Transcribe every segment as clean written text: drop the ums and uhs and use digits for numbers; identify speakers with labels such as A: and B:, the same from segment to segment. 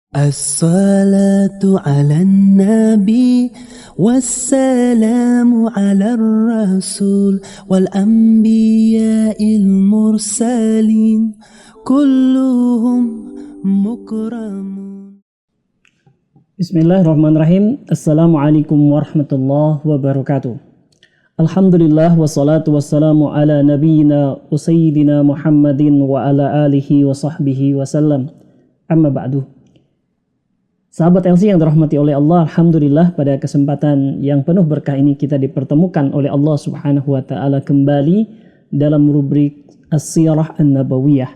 A: As-salatu ala nabi wassalamu ala rasul wal anbiya'il mursalin kulluhum mukramun.
B: Bismillahirrahmanirrahim. Assalamualaikum warahmatullahi wabarakatuh. Alhamdulillah wassalatu wassalamu ala nabiyyina wa sayyidina Muhammadin wa ala alihi wa sahbihi wasallam. Amma ba'du. Sahabat LC yang dirahmati oleh Allah, alhamdulillah pada kesempatan yang penuh berkah ini kita dipertemukan oleh Allah Subhanahu wa taala kembali dalam rubrik As-Sirah An-Nabawiyah,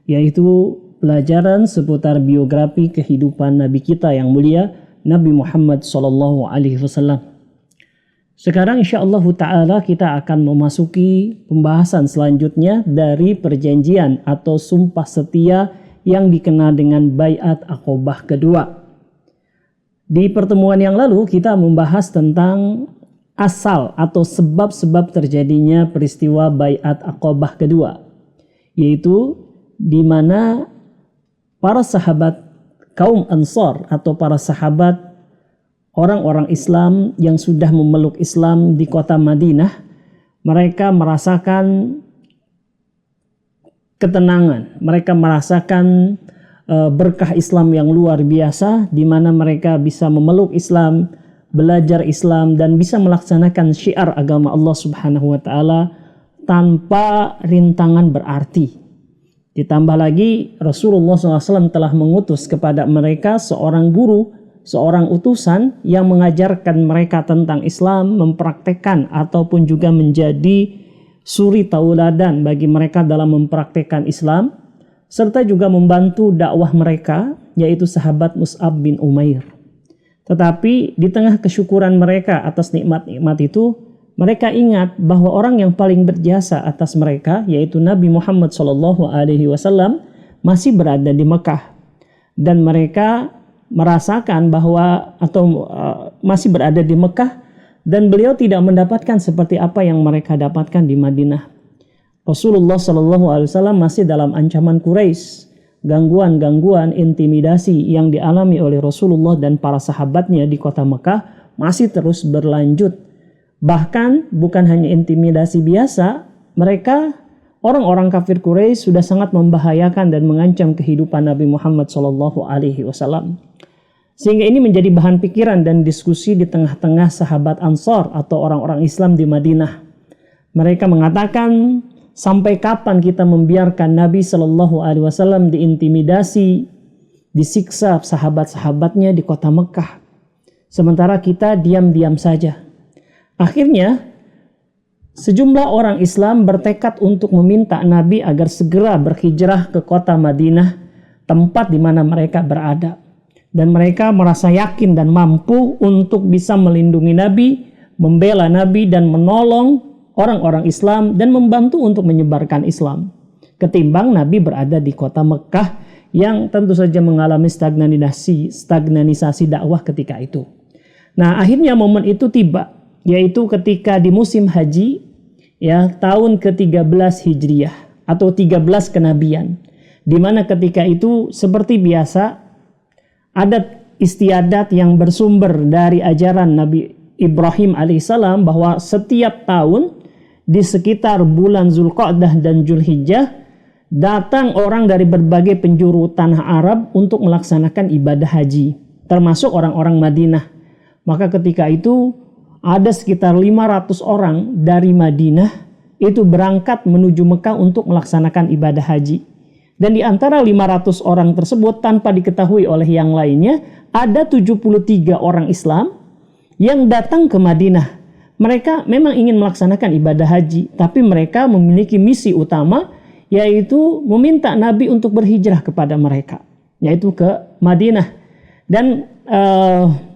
B: yaitu pelajaran seputar biografi kehidupan Nabi kita yang mulia, Nabi Muhammad SAW. Sekarang insyaallah ta'ala kita akan memasuki pembahasan selanjutnya dari perjanjian atau sumpah setia yang dikenal dengan Baiat Aqobah kedua. Di pertemuan yang lalu kita membahas tentang asal atau sebab-sebab terjadinya peristiwa Baiat Aqobah kedua, yaitu di mana para sahabat kaum Ansar atau para sahabat orang-orang Islam yang sudah memeluk Islam di kota Madinah, mereka merasakan ketenangan, mereka merasakan berkah Islam yang luar biasa, di mana mereka bisa memeluk Islam, belajar Islam, dan bisa melaksanakan syiar agama Allah Subhanahu wa taala tanpa rintangan berarti. Ditambah lagi Rasulullah SAW telah mengutus kepada mereka seorang guru, seorang utusan yang mengajarkan mereka tentang Islam, mempraktekkan ataupun juga menjadi suri tauladan bagi mereka dalam mempraktekkan Islam, serta juga membantu dakwah mereka, yaitu sahabat Mus'ab bin Umair. Tetapi di tengah kesyukuran mereka atas nikmat-nikmat itu, mereka ingat bahwa orang yang paling berjasa atas mereka, yaitu Nabi Muhammad SAW, masih berada di Mekah. Dan mereka merasakan bahwa masih berada di Mekah, dan beliau tidak mendapatkan seperti apa yang mereka dapatkan di Madinah. Rasulullah SAW masih dalam ancaman Quraisy, gangguan-gangguan, intimidasi yang dialami oleh Rasulullah dan para sahabatnya di kota Mekah masih terus berlanjut. Bahkan bukan hanya intimidasi biasa, mereka orang-orang kafir Quraisy sudah sangat membahayakan dan mengancam kehidupan Nabi Muhammad SAW. Sehingga ini menjadi bahan pikiran dan diskusi di tengah-tengah sahabat Ansar atau orang-orang Islam di Madinah. Mereka mengatakan, sampai kapan kita membiarkan Nabi SAW diintimidasi, disiksa sahabat-sahabatnya di kota Mekah, sementara kita diam-diam saja. Akhirnya, sejumlah orang Islam bertekad untuk meminta Nabi agar segera berhijrah ke kota Madinah, tempat di mana mereka berada. Dan mereka merasa yakin dan mampu untuk bisa melindungi Nabi, membela Nabi, dan menolong orang-orang Islam dan membantu untuk menyebarkan Islam, ketimbang Nabi berada di kota Mekah yang tentu saja mengalami stagnanisasi dakwah ketika itu. Nah, akhirnya momen itu tiba, yaitu ketika di musim haji, ya, tahun ke-13 Hijriah atau 13 kenabian, di mana ketika itu seperti biasa adat istiadat yang bersumber dari ajaran Nabi Ibrahim alaihissalam bahwa setiap tahun di sekitar bulan Zulqa'dah dan Zulhijjah datang orang dari berbagai penjuru tanah Arab untuk melaksanakan ibadah haji, termasuk orang-orang Madinah. Maka ketika itu ada sekitar 500 orang dari Madinah itu berangkat menuju Mekah untuk melaksanakan ibadah haji. Dan di antara 500 orang tersebut, tanpa diketahui oleh yang lainnya, ada 73 orang Islam yang datang ke Madinah. Mereka memang ingin melaksanakan ibadah haji, tapi mereka memiliki misi utama, yaitu meminta Nabi untuk berhijrah kepada mereka, yaitu ke Madinah. Dan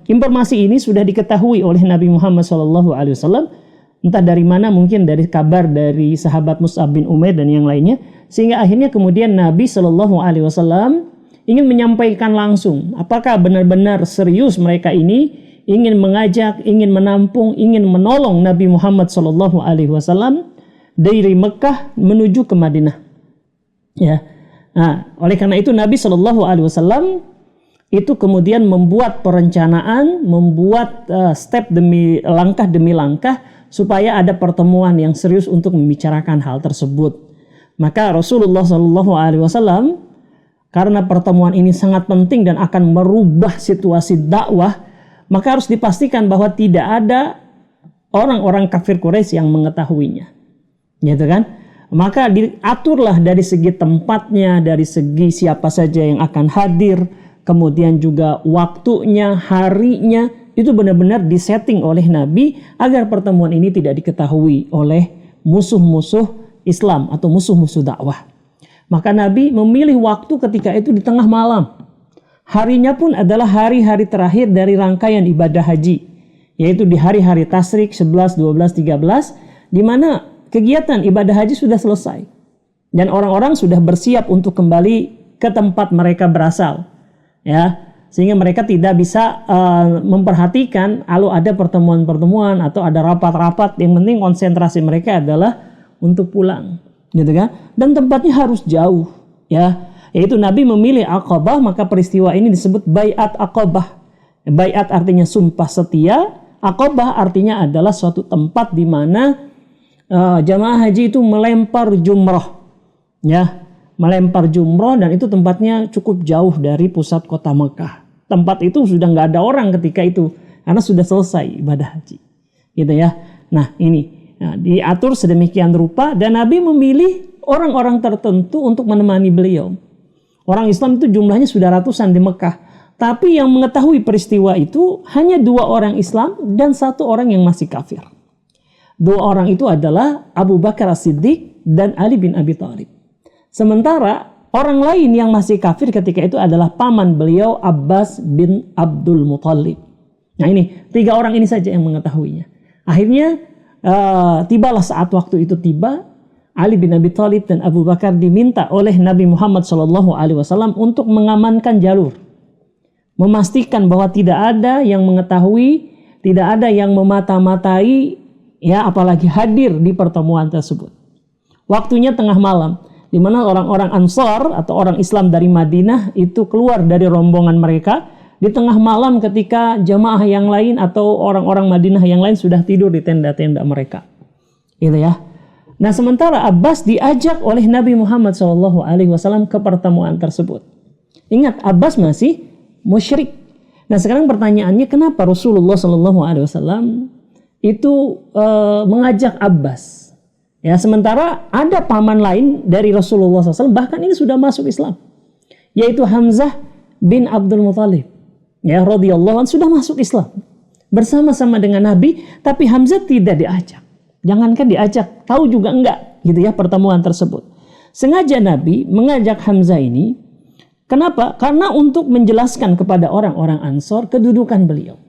B: informasi ini sudah diketahui oleh Nabi Muhammad SAW, entah dari mana, mungkin dari kabar dari sahabat Mus'ab bin Umair dan yang lainnya, sehingga akhirnya kemudian Nabi SAW ingin menyampaikan langsung apakah benar-benar serius mereka ini ingin mengajak, ingin menampung, ingin menolong Nabi Muhammad SAW dari Mekah menuju ke Madinah. Ya, nah, oleh karena itu Nabi SAW itu kemudian membuat perencanaan, membuat langkah demi langkah supaya ada pertemuan yang serius untuk membicarakan hal tersebut. Maka Rasulullah SAW, karena pertemuan ini sangat penting dan akan merubah situasi dakwah, maka harus dipastikan bahwa tidak ada orang-orang kafir Quraisy yang mengetahuinya. Gitu kan? Maka diaturlah dari segi tempatnya, dari segi siapa saja yang akan hadir, kemudian juga waktunya, harinya, itu benar-benar disetting oleh Nabi agar pertemuan ini tidak diketahui oleh musuh-musuh Islam atau musuh-musuh dakwah. Maka Nabi memilih waktu ketika itu di tengah malam. Harinya pun adalah hari-hari terakhir dari rangkaian ibadah haji, yaitu di hari-hari Tasyrik 11, 12, 13, di mana kegiatan ibadah haji sudah selesai dan orang-orang sudah bersiap untuk kembali ke tempat mereka berasal, ya, sehingga mereka tidak bisa memperhatikan kalau ada pertemuan-pertemuan atau ada rapat-rapat. Yang penting konsentrasi mereka adalah untuk pulang, gitu kan? Dan tempatnya harus jauh, ya. Yaitu Nabi memilih Aqabah, maka peristiwa ini disebut Bai'at Aqabah. Bai'at artinya sumpah setia, Aqabah artinya adalah suatu tempat di mana jamaah haji itu melempar jumrah, ya, melempar jumrah, dan itu tempatnya cukup jauh dari pusat kota Mekah. Tempat itu sudah nggak ada orang ketika itu karena sudah selesai ibadah haji, gitu ya. Nah ini diatur sedemikian rupa dan Nabi memilih orang-orang tertentu untuk menemani beliau. Orang Islam itu jumlahnya sudah ratusan di Mekah, tapi yang mengetahui peristiwa itu hanya 2 orang Islam dan 1 orang yang masih kafir. 2 orang itu adalah Abu Bakar As-Siddiq dan Ali bin Abi Thalib. Sementara orang lain yang masih kafir ketika itu adalah paman beliau Abbas bin Abdul Muthalib. Nah ini 3 orang ini saja yang mengetahuinya. Akhirnya tibalah saat waktu itu tiba. Ali bin Abi Thalib dan Abu Bakar diminta oleh Nabi Muhammad SAW untuk mengamankan jalur, memastikan bahwa tidak ada yang mengetahui, tidak ada yang memata-matai, ya, apalagi hadir di pertemuan tersebut. Waktunya tengah malam, di mana orang-orang Ansar atau orang Islam dari Madinah itu keluar dari rombongan mereka di tengah malam ketika jamaah yang lain atau orang-orang Madinah yang lain sudah tidur di tenda-tenda mereka, gitu ya. Nah sementara Abbas diajak oleh Nabi Muhammad SAW ke pertemuan tersebut. Ingat, Abbas masih musyrik. Nah sekarang pertanyaannya, kenapa Rasulullah SAW itu mengajak Abbas? Ya, sementara ada paman lain dari Rasulullah SAW bahkan ini sudah masuk Islam, yaitu Hamzah bin Abdul Muthalib. Ya, radhiyallahu anhu sudah masuk Islam bersama-sama dengan Nabi, tapi Hamzah tidak diajak. Jangankan diajak, tahu juga enggak, gitu ya, pertemuan tersebut. Sengaja Nabi mengajak Hamzah ini, kenapa? Karena untuk menjelaskan kepada orang-orang Ansor kedudukan beliau,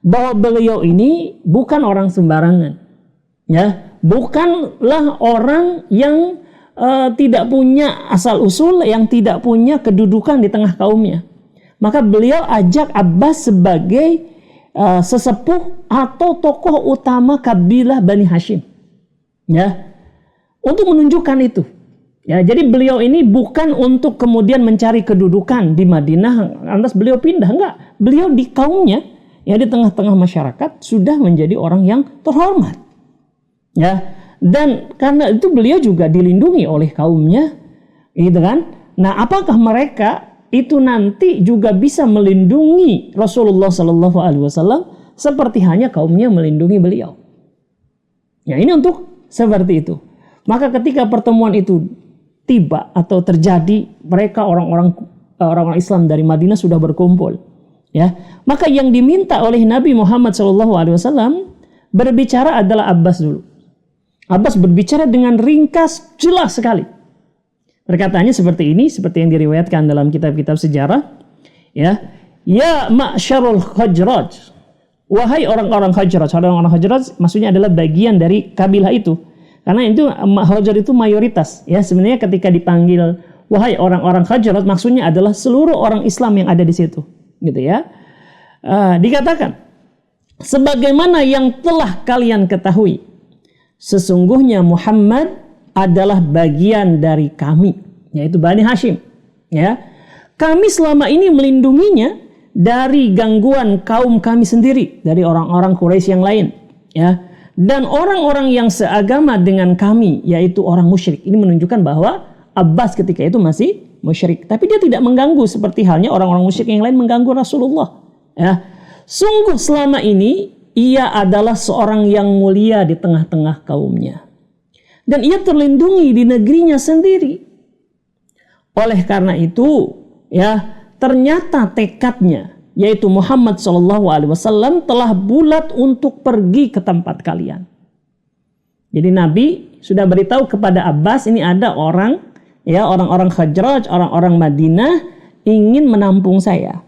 B: bahwa beliau ini bukan orang sembarangan, ya, bukanlah orang yang tidak punya asal usul, yang tidak punya kedudukan di tengah kaumnya. Maka beliau ajak Abbas sebagai sesepuh atau tokoh utama kabilah Bani Hashim, ya, untuk menunjukkan itu, ya. Jadi beliau ini bukan untuk kemudian mencari kedudukan di Madinah lantas beliau pindah, enggak. Beliau di kaumnya, ya, di tengah-tengah masyarakat sudah menjadi orang yang terhormat, ya, dan karena itu beliau juga dilindungi oleh kaumnya, gitu kan. Nah apakah mereka itu nanti juga bisa melindungi Rasulullah SAW seperti hanya kaumnya melindungi beliau? Ya, ini untuk seperti itu. Maka ketika pertemuan itu tiba atau terjadi, mereka orang-orang Islam dari Madinah sudah berkumpul, ya. Maka yang diminta oleh Nabi Muhammad SAW berbicara adalah Abbas dulu. Abbas berbicara dengan ringkas, jelas sekali. Perkataannya seperti ini, seperti yang diriwayatkan dalam kitab-kitab sejarah, ya. Ya ma'syarul Khajraj, wahai orang-orang Khajraj. Orang-orang Khajraj maksudnya adalah bagian dari kabilah itu. Karena itu Khajraj itu mayoritas, ya. Sebenarnya ketika dipanggil wahai orang-orang Khajraj, maksudnya adalah seluruh orang Islam yang ada di situ, gitu ya. Dikatakan, sebagaimana yang telah kalian ketahui, sesungguhnya Muhammad adalah bagian dari kami, yaitu Bani Hashim, ya. kami selama ini melindunginya dari gangguan kaum kami sendiri, dari orang-orang Quraisy yang lain, ya, dan orang-orang yang seagama dengan kami, yaitu orang musyrik. Ini menunjukkan bahwa Abbas ketika itu masih musyrik, tapi dia tidak mengganggu seperti halnya orang-orang musyrik yang lain mengganggu Rasulullah. Ya, sungguh selama ini ia adalah seorang yang mulia di tengah-tengah kaumnya, dan ia terlindungi di negerinya sendiri. Oleh karena itu, ya, ternyata tekadnya, yaitu Muhammad SAW telah bulat untuk pergi ke tempat kalian. Jadi Nabi sudah beritahu kepada Abbas, ini ada orang, ya, orang-orang Khazraj, orang-orang Madinah ingin menampung saya.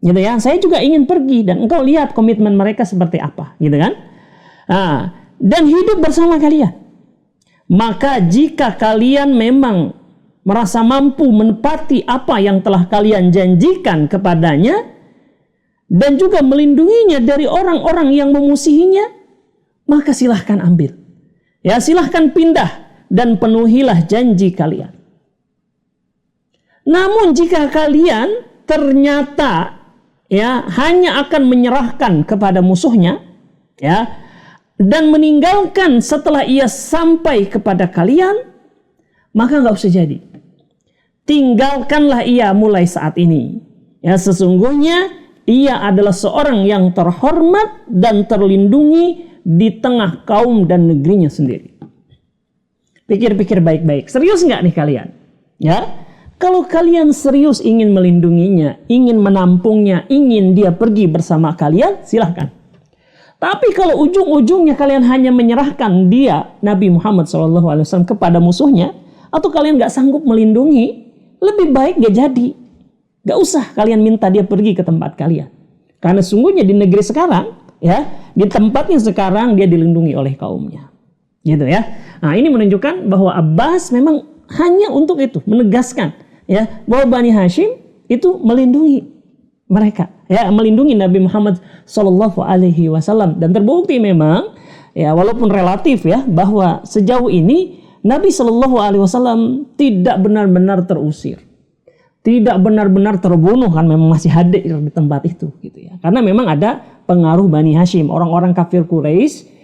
B: Gitu ya, saya juga ingin pergi dan engkau lihat komitmen mereka seperti apa, gitu kan? Nah, dan hidup bersama kalian. Maka jika kalian memang merasa mampu menepati apa yang telah kalian janjikan kepadanya dan juga melindunginya dari orang-orang yang memusuhinya, maka silahkan ambil. Ya, silahkan pindah dan penuhilah janji kalian. Namun jika kalian ternyata, ya, hanya akan menyerahkan kepada musuhnya, ya, dan meninggalkan setelah ia sampai kepada kalian, maka nggak usah jadi. Tinggalkanlah ia mulai saat ini. Ya, sesungguhnya ia adalah seorang yang terhormat dan terlindungi di tengah kaum dan negerinya sendiri. Pikir-pikir baik-baik. Serius nggak nih kalian? Ya. Kalau kalian serius ingin melindunginya, ingin menampungnya, ingin dia pergi bersama kalian, silahkan. Tapi kalau ujung-ujungnya kalian hanya menyerahkan dia, Nabi Muhammad SAW, kepada musuhnya, atau kalian gak sanggup melindungi, lebih baik gak jadi. Gak usah kalian minta dia pergi ke tempat kalian. Karena sungguhnya di negeri sekarang, ya, di tempatnya sekarang dia dilindungi oleh kaumnya. Gitu ya. Nah, ini menunjukkan bahwa Abbas memang hanya untuk itu, menegaskan, ya, bahwa Bani Hashim itu melindungi mereka, ya, melindungi Nabi Muhammad SAW. Dan terbukti memang, ya, walaupun relatif, ya, bahwa sejauh ini Nabi SAW tidak benar-benar terusir, tidak benar-benar terbunuh, kan memang masih hadir di tempat itu, gitu ya. Karena memang ada pengaruh Bani Hashim, orang-orang kafir Quraisy.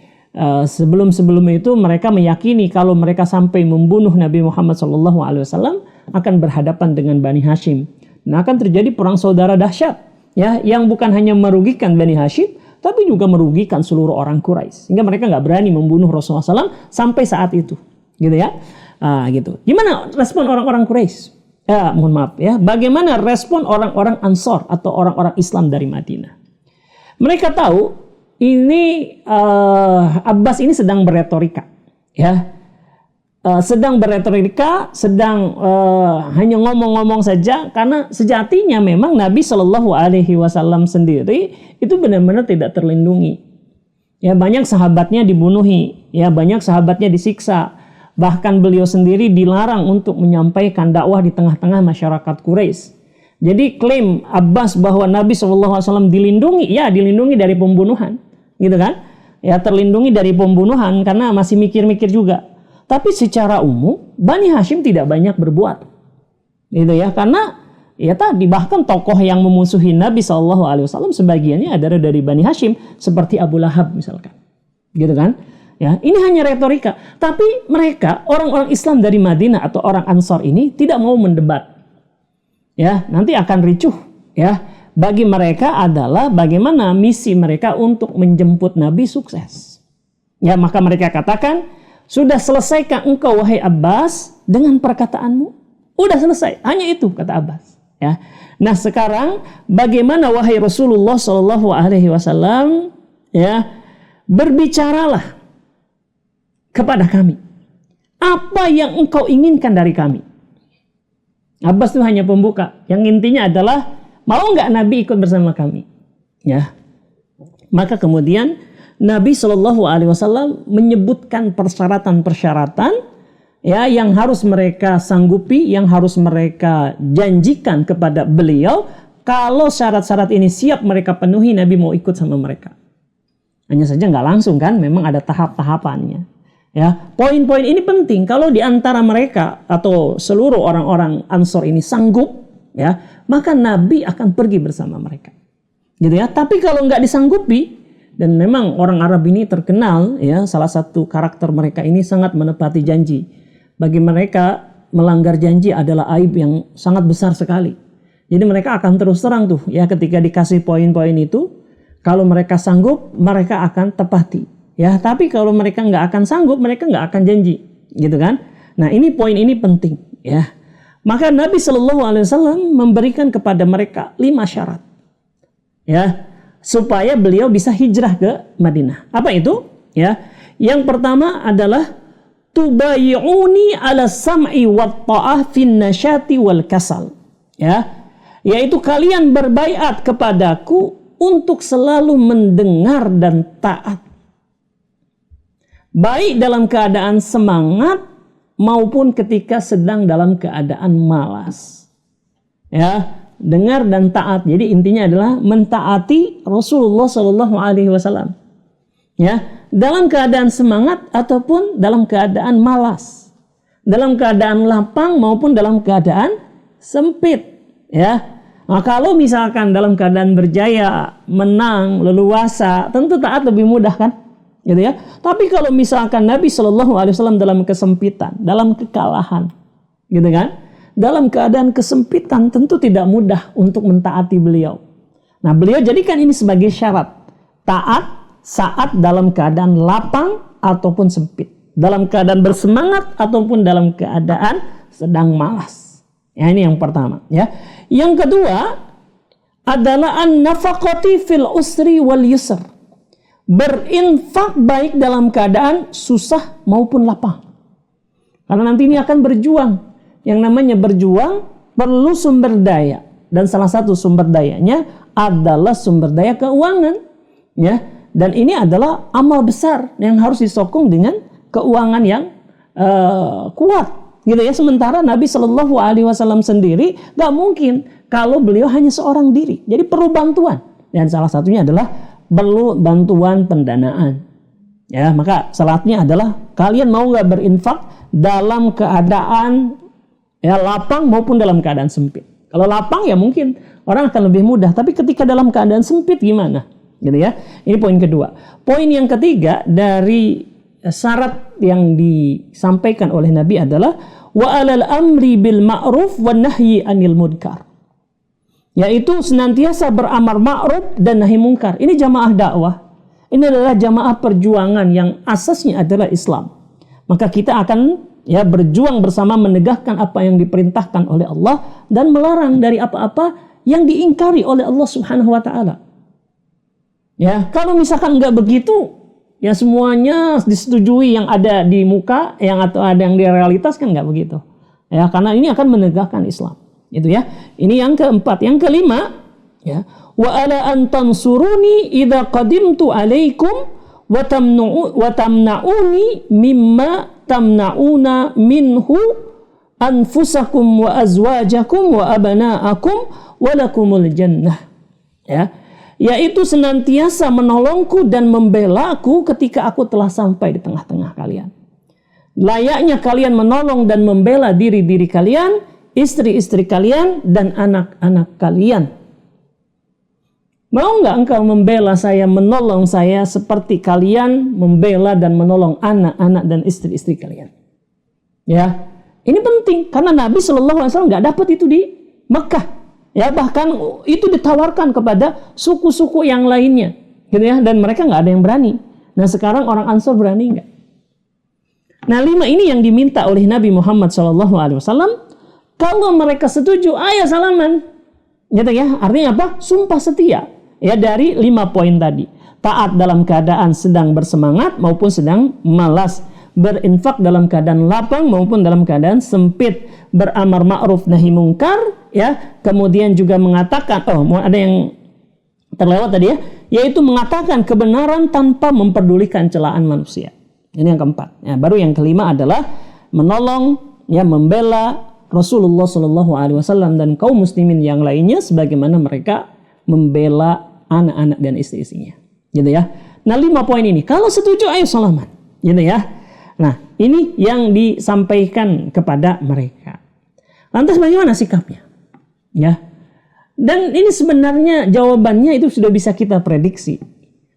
B: Sebelum itu mereka meyakini kalau mereka sampai membunuh Nabi Muhammad SAW akan berhadapan dengan Bani Hashim. Nah, akan terjadi perang saudara dahsyat, ya, yang bukan hanya merugikan Bani Hashim, tapi juga merugikan seluruh orang Quraisy. Sehingga mereka nggak berani membunuh Rasulullah SAW sampai saat itu, gitu ya. Gitu. Gimana respon orang-orang Quraisy? Ya, mohon maaf, ya. Bagaimana respon orang-orang Ansor atau orang-orang Islam dari Madinah? Mereka tahu ini Abbas ini sedang berretorika, ya, sedang berretorika, sedang hanya ngomong-ngomong saja, karena sejatinya memang Nabi SAW sendiri itu benar-benar tidak terlindungi. Ya, banyak sahabatnya dibunuhi, ya, banyak sahabatnya disiksa, bahkan beliau sendiri dilarang untuk menyampaikan dakwah di tengah-tengah masyarakat Quraisy. Jadi klaim Abbas bahwa Nabi SAW dilindungi, ya, dilindungi dari pembunuhan, gitu kan? Ya, terlindungi dari pembunuhan karena masih mikir-mikir juga. Tapi secara umum Bani Hashim tidak banyak berbuat, gitu ya, karena ya tadi bahkan tokoh yang memusuhi Nabi SAW sebagiannya adalah dari Bani Hashim, seperti Abu Lahab misalkan, gitu kan? Ya, ini hanya retorika. Tapi mereka, orang-orang Islam dari Madinah atau orang Ansar ini tidak mau mendebat. Ya, nanti akan ricuh, ya. Bagi mereka adalah bagaimana misi mereka untuk menjemput Nabi sukses. Ya, maka mereka katakan, sudah selesaikah engkau wahai Abbas dengan perkataanmu? Udah selesai, hanya itu kata Abbas. Ya. Nah, sekarang bagaimana wahai Rasulullah SAW? Ya, berbicaralah kepada kami. Apa yang engkau inginkan dari kami? Abbas itu hanya pembuka. Yang intinya adalah, mau nggak Nabi ikut bersama kami? Ya. Maka kemudian Nabi SAW menyebutkan persyaratan-persyaratan, ya, yang harus mereka sanggupi, yang harus mereka janjikan kepada beliau. Kalau syarat-syarat ini siap mereka penuhi, Nabi mau ikut sama mereka. Hanya saja nggak langsung kan, memang ada tahap-tahapannya. Ya, poin-poin ini penting. Kalau di antara mereka atau seluruh orang-orang Ansor ini sanggup, ya, maka Nabi akan pergi bersama mereka. Gitu ya. Tapi kalau nggak disanggupi, dan memang orang Arab ini terkenal, ya, salah satu karakter mereka ini sangat menepati janji. Bagi mereka melanggar janji adalah aib yang sangat besar sekali. Jadi mereka akan terus terang tuh, ya, ketika dikasih poin-poin itu, kalau mereka sanggup, mereka akan tepati. Ya, tapi kalau mereka nggak akan sanggup, mereka nggak akan janji, gitu kan? Nah, ini poin ini penting, ya. Maka Nabi Shallallahu Alaihi Wasallam memberikan kepada mereka 5 syarat, ya, supaya beliau bisa hijrah ke Madinah. Apa itu? Ya, yang pertama adalah tubayyuni ala sam'i wat ta'ah fin nasyati wal kasal, ya, yaitu kalian berbaiat kepadaku untuk selalu mendengar dan taat, baik dalam keadaan semangat maupun ketika sedang dalam keadaan malas. Ya, dengar dan taat. Jadi intinya adalah mentaati Rasulullah Shallallahu Alaihi Wasallam. Ya, dalam keadaan semangat ataupun dalam keadaan malas, dalam keadaan lapang maupun dalam keadaan sempit. Ya, nah, kalau misalkan dalam keadaan berjaya, menang, leluasa, tentu taat lebih mudah kan? Gitu ya. Tapi kalau misalkan Nabi Shallallahu Alaihi Wasallam dalam kesempitan, dalam kekalahan, gitu kan, dalam keadaan kesempitan, tentu tidak mudah untuk mentaati beliau. Nah, beliau jadikan ini sebagai syarat taat saat dalam keadaan lapang ataupun sempit, dalam keadaan bersemangat ataupun dalam keadaan sedang malas. Ya, ini yang pertama. Ya, yang kedua adalah an-nafaqati fil usri wal yusr. Berinfak baik dalam keadaan susah maupun lapang. Karena nanti ini akan berjuang. Yang namanya berjuang perlu sumber daya. Dan salah satu sumber dayanya adalah sumber daya keuangan. Ya. Dan ini adalah amal besar yang harus disokong dengan keuangan yang kuat. Gitu ya. Sementara Nabi Shallallahu Alaihi Wasallam sendiri gak mungkin kalau beliau hanya seorang diri. Jadi perlu bantuan. Dan salah satunya adalah perlu bantuan pendanaan. Ya, maka syaratnya adalah kalian mau nggak berinfak dalam keadaan ya lapang maupun dalam keadaan sempit. Kalau lapang ya mungkin orang akan lebih mudah, tapi ketika dalam keadaan sempit gimana? Gitu ya. Ini poin kedua. Poin yang ketiga dari syarat yang disampaikan oleh Nabi adalah wa alal amri bil ma'ruf wan nahyi anil munkar. Yaitu senantiasa beramar ma'ruf dan nahi mungkar. Ini jamaah dakwah. Ini adalah jamaah perjuangan yang asasnya adalah Islam. Maka kita akan ya berjuang bersama menegakkan apa yang diperintahkan oleh Allah dan melarang dari apa-apa yang diingkari oleh Allah Subhanahu wa taala. Ya, kalau misalkan enggak begitu, ya semuanya disetujui yang ada di muka, yang atau ada yang di realitas kan enggak begitu. Ya, karena ini akan menegakkan Islam. Itu ya. Ini yang keempat. Yang kelima, ya, wa ala an tansuruni idza qadimtu alaikum wa tamna'uni mimma tamna'una minhu anfusakum wa azwajakum wa abna'akum wa lakumul jannah. Ya. Yaitu senantiasa menolongku dan membela aku ketika aku telah sampai di tengah-tengah kalian. Layaknya kalian menolong dan membela diri-diri kalian, istri-istri kalian, dan anak-anak kalian. Mau nggak engkau membela saya, menolong saya seperti kalian membela dan menolong anak-anak dan istri-istri kalian? Ya, ini penting karena Nabi Shallallahu Alaihi Wasallam nggak dapat itu di Mekah. Ya, bahkan itu ditawarkan kepada suku-suku yang lainnya, gitu ya, dan mereka nggak ada yang berani. Nah, sekarang orang Ansor berani nggak? Nah, 5 ini yang diminta oleh Nabi Muhammad SAW. Kalau mereka setuju, ayo salaman. Gitu ya, artinya apa? Sumpah setia. Ya, dari 5 poin tadi. Taat dalam keadaan sedang bersemangat maupun sedang malas. Berinfak dalam keadaan lapang maupun dalam keadaan sempit. Beramar ma'ruf nahi mungkar. Ya, kemudian juga mengatakan, ada yang terlewat tadi ya, yaitu mengatakan kebenaran tanpa memperdulikan celaan manusia. Ini yang keempat. Ya, baru yang kelima adalah menolong, ya, membela Rasulullah Shallallahu Alaihi Wasallam dan kaum muslimin yang lainnya sebagaimana mereka membela anak-anak dan istri-istrinya, gitu ya. Nah, 5 poin ini kalau setuju ayo salaman, gitu ya. Nah, ini yang disampaikan kepada mereka. Lantas bagaimana sikapnya? Ya. Dan ini sebenarnya jawabannya itu sudah bisa kita prediksi.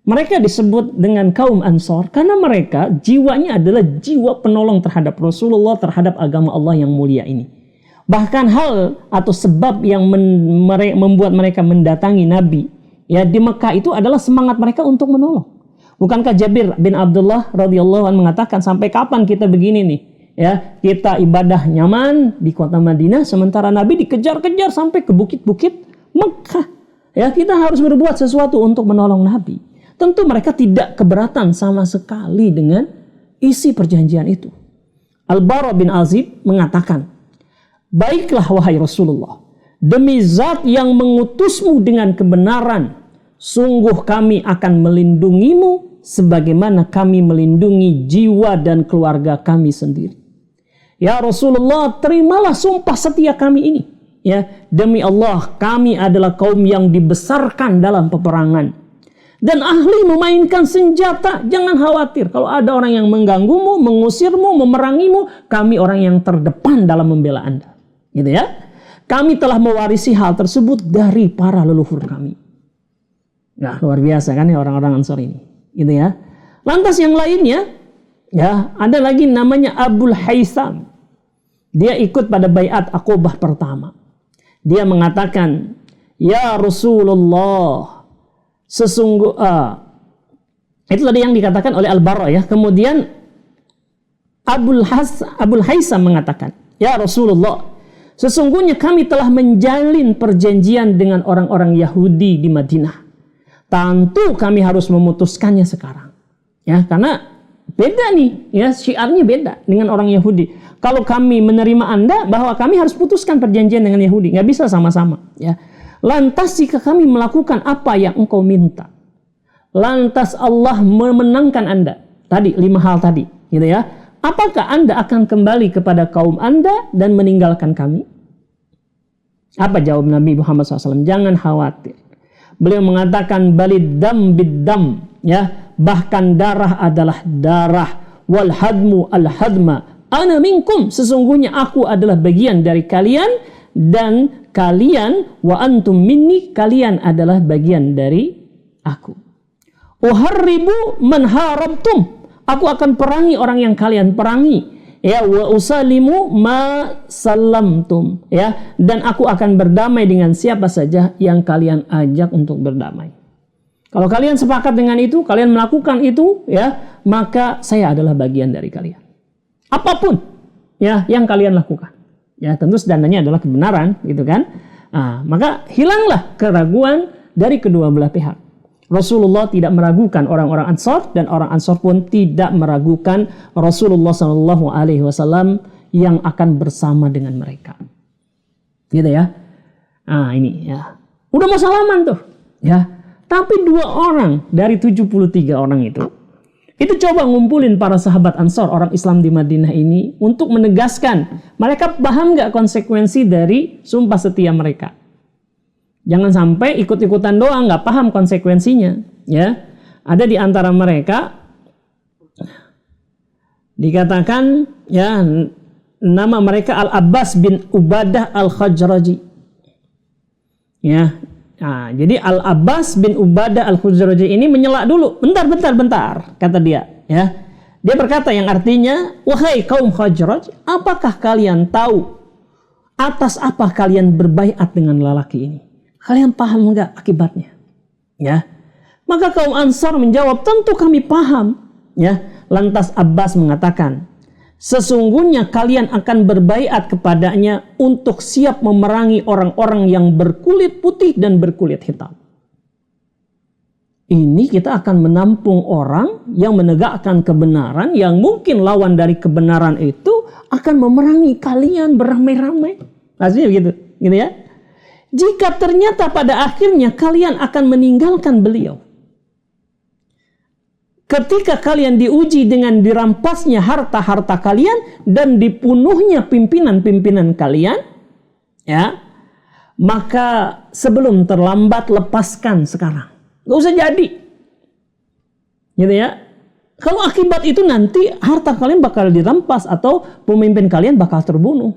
B: Mereka disebut dengan kaum Ansor karena mereka jiwanya adalah jiwa penolong terhadap Rasulullah, terhadap agama Allah yang mulia ini. Bahkan hal atau sebab yang membuat mereka mendatangi Nabi ya di Mekah itu adalah semangat mereka untuk menolong. Bukankah Jabir bin Abdullah radhiyallahu anhu mengatakan, sampai kapan kita begini nih? Ya, kita ibadah nyaman di kota Madinah sementara Nabi dikejar-kejar sampai ke bukit-bukit Mekah. Ya, kita harus berbuat sesuatu untuk menolong Nabi. Tentu mereka tidak keberatan sama sekali dengan isi perjanjian itu. Al-Bara bin Azib mengatakan, baiklah wahai Rasulullah, demi zat yang mengutusmu dengan kebenaran, sungguh kami akan melindungimu sebagaimana kami melindungi jiwa dan keluarga kami sendiri. Ya Rasulullah, terimalah sumpah setia kami ini. Ya, demi Allah, kami adalah kaum yang dibesarkan dalam peperangan dan ahli memainkan senjata. Jangan khawatir kalau ada orang yang mengganggumu, mengusirmu, memerangimu, kami orang yang terdepan dalam membela Anda. Gitu ya. Kami telah mewarisi hal tersebut dari para leluhur kami. Nah, luar biasa kan ya orang-orang Ansor ini. Gitu ya. Lantas yang lainnya, ya, ada lagi namanya Abul Haitham. Dia ikut pada baiat Aqobah pertama. Dia mengatakan, ya Rasulullah, itu tadi yang dikatakan oleh Al-Bara ya. Kemudian Abul Haitham mengatakan, ya Rasulullah, sesungguhnya kami telah menjalin perjanjian dengan orang-orang Yahudi di Madinah. Tentu kami harus memutuskannya sekarang. Ya, karena beda nih, ya, syiarnya beda dengan orang Yahudi. Kalau kami menerima Anda bahwa kami harus putuskan perjanjian dengan Yahudi, nggak bisa sama-sama, ya. Lantas jika kami melakukan apa yang engkau minta, lantas Allah memenangkan Anda. Tadi 5 hal tadi, gitu ya. Apakah Anda akan kembali kepada kaum Anda dan meninggalkan kami? Apa jawab Nabi Muhammad SAW? Jangan khawatir. Beliau mengatakan balid dam bid-dam, ya, bahkan darah adalah darah, wal hadmu al hadma, ana minkum, sesungguhnya aku adalah bagian dari kalian dan kalian wa antum minni, kalian adalah bagian dari aku. Uharribu man harabtum, aku akan perangi orang yang kalian perangi. Ya, wa usalimu ma salamtum, ya, dan aku akan berdamai dengan siapa saja yang kalian ajak untuk berdamai. Kalau kalian sepakat dengan itu, kalian melakukan itu, ya, maka saya adalah bagian dari kalian. Apapun, ya, yang kalian lakukan, ya, tentu standarnya adalah kebenaran, gitu kan? Nah, maka hilanglah keraguan dari kedua belah pihak. Rasulullah tidak meragukan orang-orang Ansor dan orang Ansor pun tidak meragukan Rasulullah SAW yang akan bersama dengan mereka. Gitu ya. Nah, ini ya. Udah mau salaman tuh, ya. Tapi 2 orang dari 73 orang itu coba ngumpulin para sahabat Ansor, orang Islam di Madinah ini untuk menegaskan mereka paham nggak konsekuensi dari sumpah setia mereka. Jangan sampai ikut-ikutan doang, nggak paham konsekuensinya. Ya, ada di antara mereka dikatakan, ya, nama mereka Al-Abbas bin Ubadah Al-Khajraji. Ya, nah, jadi Al-Abbas bin Ubadah Al-Khajraji ini menyela dulu. Bentar, kata dia. Ya, dia berkata yang artinya, wahai kaum Khajraj, apakah kalian tahu atas apa kalian berbaiat dengan lelaki ini? Kalian paham enggak akibatnya? Ya. Maka kaum Ansar menjawab, tentu kami paham. Ya. Lantas Abbas mengatakan, sesungguhnya kalian akan berbaiat kepadanya untuk siap memerangi orang-orang yang berkulit putih dan berkulit hitam. Ini kita akan menampung orang yang menegakkan kebenaran, yang mungkin lawan dari kebenaran itu akan memerangi kalian beramai-ramai. Maksudnya begitu, gitu ya. Jika ternyata pada akhirnya kalian akan meninggalkan beliau, ketika kalian diuji dengan dirampasnya harta-harta kalian dan dipunuhnya pimpinan-pimpinan kalian, ya, maka sebelum terlambat lepaskan sekarang. Gak usah jadi, gitu ya. Kalau akibat itu nanti harta kalian bakal dirampas atau pemimpin kalian bakal terbunuh.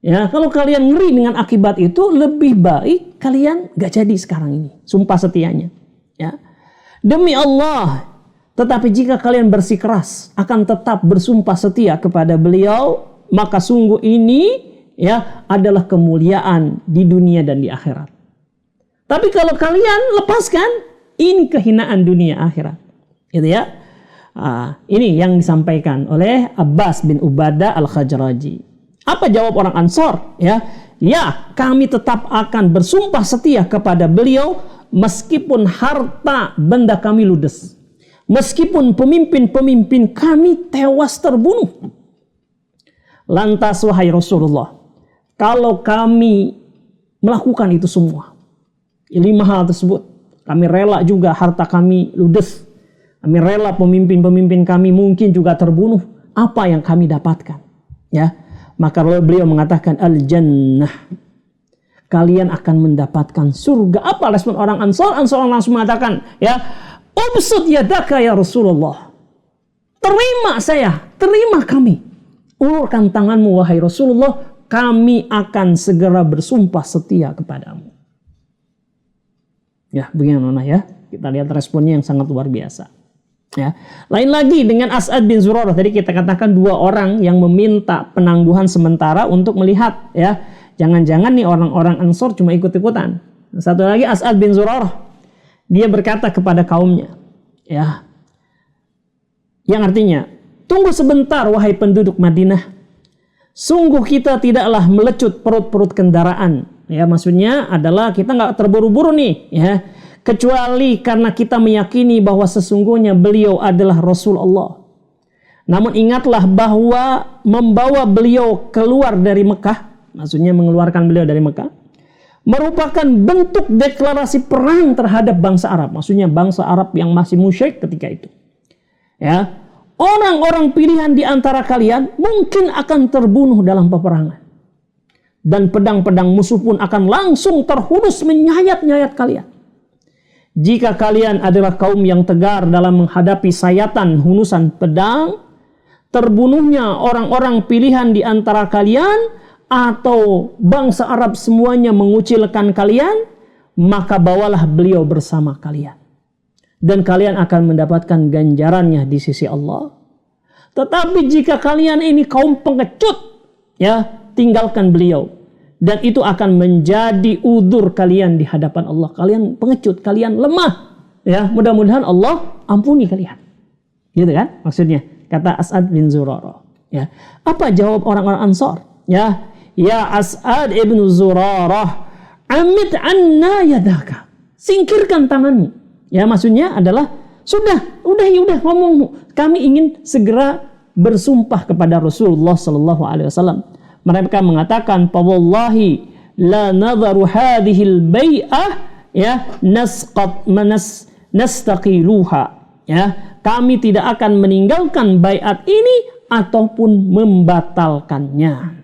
B: Ya, kalau kalian ngeri dengan akibat itu, lebih baik kalian gak jadi sekarang ini. Sumpah setianya. Ya. Demi Allah, tetapi jika kalian bersikeras akan tetap bersumpah setia kepada beliau, maka sungguh ini ya adalah kemuliaan di dunia dan di akhirat. Tapi kalau kalian lepaskan, ini kehinaan dunia akhirat. Gitu ya. Ini yang disampaikan oleh Abbas bin Ubadah al-Khazraji. Apa jawab orang Ansor? Ya, kami tetap akan bersumpah setia kepada beliau meskipun harta benda kami ludes. Meskipun pemimpin-pemimpin kami tewas terbunuh. Lantas wahai Rasulullah, kalau kami melakukan itu semua, 5 hal tersebut, kami rela juga harta kami ludes. Kami rela pemimpin-pemimpin kami mungkin juga terbunuh. Apa yang kami dapatkan? Ya. Maka beliau mengatakan al-jannah. Kalian akan mendapatkan surga. Apa respon orang Ansor? Ansor langsung mengatakan, ya, ubsud yadaka ya Rasulullah. Terima saya, terima kami. Ulurkan tanganmu wahai Rasulullah, kami akan segera bersumpah setia kepadamu. Ya, bagaimana ya? Kita lihat responnya yang sangat luar biasa. Ya. Lain lagi dengan As'ad bin Zurarah. Tadi kita katakan 2 orang yang meminta penangguhan sementara untuk melihat, ya. Jangan-jangan nih orang-orang Ansor cuma ikut-ikutan. Satu lagi As'ad bin Zurarah. Dia berkata kepada kaumnya, ya. Yang artinya, tunggu sebentar wahai penduduk Madinah. Sungguh kita tidaklah melecut perut-perut kendaraan. Ya, maksudnya adalah kita nggak terburu-buru nih, ya. Kecuali karena kita meyakini bahwa sesungguhnya beliau adalah Rasulullah. Namun ingatlah bahwa membawa beliau keluar dari Mekah, maksudnya mengeluarkan beliau dari Mekah, merupakan bentuk deklarasi perang terhadap bangsa Arab. Maksudnya bangsa Arab yang masih musyrik ketika itu. Ya, orang-orang pilihan di antara kalian mungkin akan terbunuh dalam peperangan. Dan pedang-pedang musuh pun akan langsung terhunus menyayat-nyayat kalian. Jika kalian adalah kaum yang tegar dalam menghadapi sayatan hunusan pedang, terbunuhnya orang-orang pilihan di antara kalian, atau bangsa Arab semuanya mengucilkan kalian, maka bawalah beliau bersama kalian. Dan kalian akan mendapatkan ganjarannya di sisi Allah. Tetapi jika kalian ini kaum pengecut, ya, tinggalkan beliau. Dan itu akan menjadi udzur kalian di hadapan Allah. Kalian pengecut, kalian lemah. Ya, mudah-mudahan Allah ampuni kalian. Gitu kan? Maksudnya, kata As'ad bin Zurarah. Ya. Apa jawab orang-orang Ansar? Ya As'ad ibn Zurarah, amit anna yadaka. Singkirkan tanganmu. Ya, maksudnya adalah sudah ngomong. Kami ingin segera bersumpah kepada Rasulullah sallallahu alaihi wasallam. Mereka mengatakan, "Wallahi la nadharu hadhil bai'ah ya nastaqiluha." Ya, kami tidak akan meninggalkan baiat ini ataupun membatalkannya.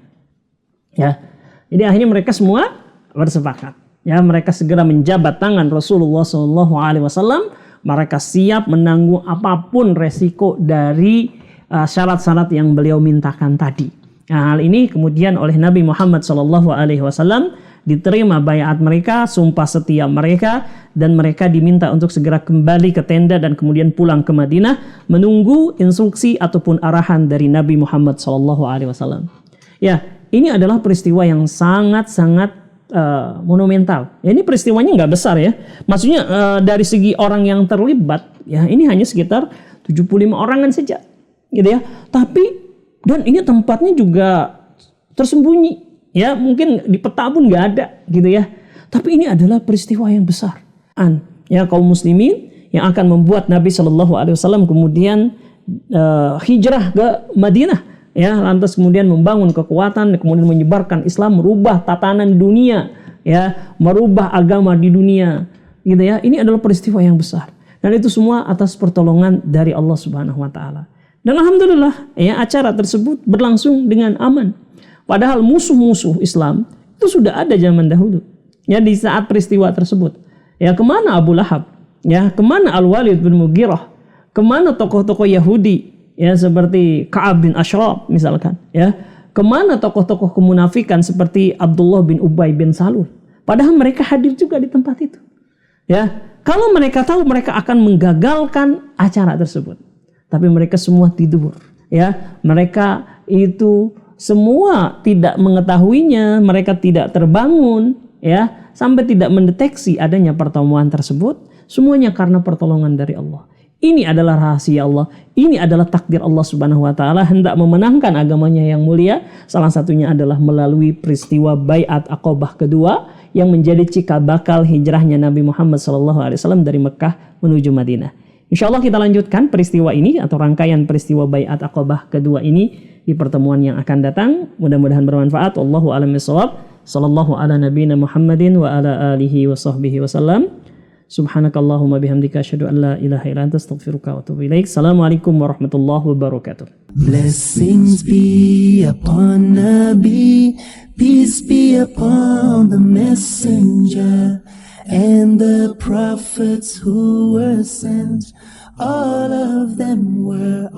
B: Ya. Jadi akhirnya mereka semua bersepakat. Ya, mereka segera menjabat tangan Rasulullah SAW. Mereka siap menanggung apapun resiko dari syarat-syarat yang beliau mintakan tadi. Nah, hal ini kemudian oleh Nabi Muhammad SAW diterima baiat mereka, sumpah setia mereka, dan mereka diminta untuk segera kembali ke tenda dan kemudian pulang ke Madinah menunggu instruksi ataupun arahan dari Nabi Muhammad SAW. Ya, ini adalah peristiwa yang sangat-sangat monumental. Ya, ini peristiwanya nggak besar ya. Maksudnya dari segi orang yang terlibat, ya ini hanya sekitar 75 orangan saja, gitu ya. Tapi dan ini tempatnya juga tersembunyi, ya mungkin di peta pun nggak ada, gitu ya. Tapi ini adalah peristiwa yang besar. Ya, kaum muslimin yang akan membuat Nabi Shallallahu Alaihi Wasallam kemudian hijrah ke Madinah, ya, lantas kemudian membangun kekuatan, kemudian menyebarkan Islam, merubah tatanan dunia, ya, merubah agama di dunia, gitu ya. Ini adalah peristiwa yang besar, dan itu semua atas pertolongan dari Allah Subhanahu Wa Taala. Dan alhamdulillah, ya, acara tersebut berlangsung dengan aman. Padahal musuh-musuh Islam itu sudah ada zaman dahulu. Ya, di saat peristiwa tersebut. Ya, kemana Abu Lahab? Ya, kemana Al-Walid bin Mughirah? Kemana tokoh-tokoh Yahudi? Ya, seperti Ka'ab bin Ashraf misalkan. Ya, Kemana tokoh-tokoh kemunafikan seperti Abdullah bin Ubay bin Salul? Padahal mereka hadir juga di tempat itu. Ya, kalau mereka tahu mereka akan menggagalkan acara tersebut. Tapi mereka semua tidur. Ya, mereka itu semua tidak mengetahuinya, mereka tidak terbangun, ya, sampai tidak mendeteksi adanya pertemuan tersebut. Semuanya karena pertolongan dari Allah. Ini adalah rahasia Allah. Ini adalah takdir Allah Subhanahu wa taala hendak memenangkan agamanya yang mulia. Salah satunya adalah melalui peristiwa Baiat Aqabah kedua yang menjadi cikal bakal hijrahnya Nabi Muhammad SAW dari Mekah menuju Madinah. Insya Allah kita lanjutkan peristiwa ini atau rangkaian peristiwa Baiat Aqabah kedua ini di pertemuan yang akan datang. Mudah-mudahan bermanfaat. Wallahu a'lam bishawab. Sallallahu ala nabiyina Muhammadin wa ala alihi wa sahbihi wasallam. Subhanakallahumma bihamdika asyhadu an la ilaha illa anta astaghfiruka wa atubu ilaik. Assalamualaikum warahmatullahi wabarakatuh.
A: Blessings be upon Nabi, peace be upon the messenger, and the prophets who were sent, all of them were